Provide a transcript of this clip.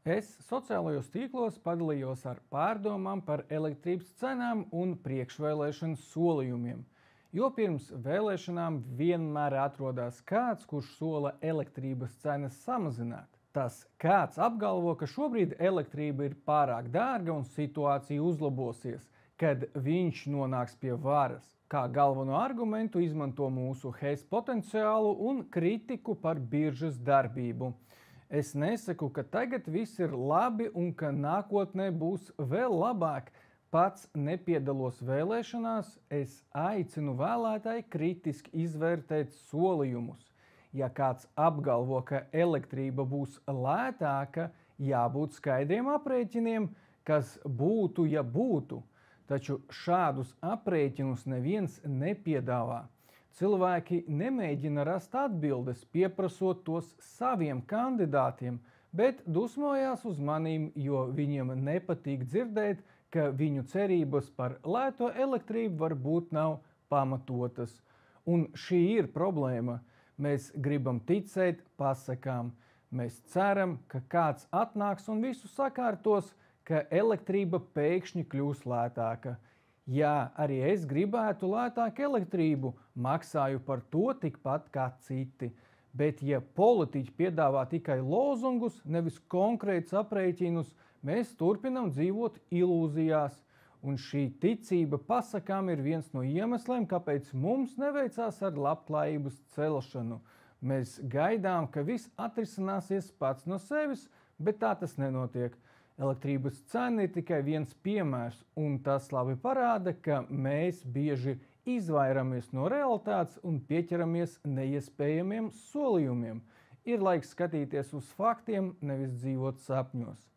Es sociālajos tīklos padalījos ar pārdomām par elektrības cenām un priekšvēlēšanu solījumiem. Jo pirms vēlēšanām vienmēr atrodas kāds, kurš sola elektrības cenas samazināt. Tas kāds apgalvo, ka šobrīd elektrība ir pārāk dārga un situācija uzlabosies, kad viņš nonāks pie varas. Kā galveno argumentu izmanto mūsu HES potenciālu un kritiku par biržas darbību. Es nesaku, ka tagad viss ir labi un ka nākotnē būs vēl labāk. Pats nepiedalos vēlēšanās, es aicinu vēlētāju kritiski izvērtēt solījumus. Ja kāds apgalvo, ka elektrība būs lētāka, jābūt skaidriem aprēķiniem, kas būtu, ja būtu. Taču šādus aprēķinus neviens nepiedāvā. Cilvēki nemēģina rast atbildes, pieprasot tos saviem kandidātiem, bet dusmojās uz manīm, jo viņiem nepatīk dzirdēt, ka viņu cerības par lēto elektrību varbūt nav pamatotas. Un šī ir problēma. Mēs gribam ticēt pasakām. Mēs ceram, ka kāds atnāks un visu sakārtos, ka elektrība pēkšņi kļūs lētāka. Jā, arī es gribētu lētāku elektrību, maksāju par to tikpat kā citi. Bet ja politiķi piedāvā tikai lozungus, nevis konkrētus aprēķinus, mēs turpinām dzīvot ilūzijās. Un šī ticība pasakām ir viens no iemesliem, kāpēc mums neveicās ar labklājības celšanu. Mēs gaidām, ka viss atrisināsies pats no sevis, bet tā tas nenotiek. Elektrības cena ir tikai viens piemērs, un tas labi parāda, ka mēs bieži izvairamies no realitātes un pieķeramies neiespējamiem solījumiem. Ir laiks skatīties uz faktiem, nevis dzīvot sapņos.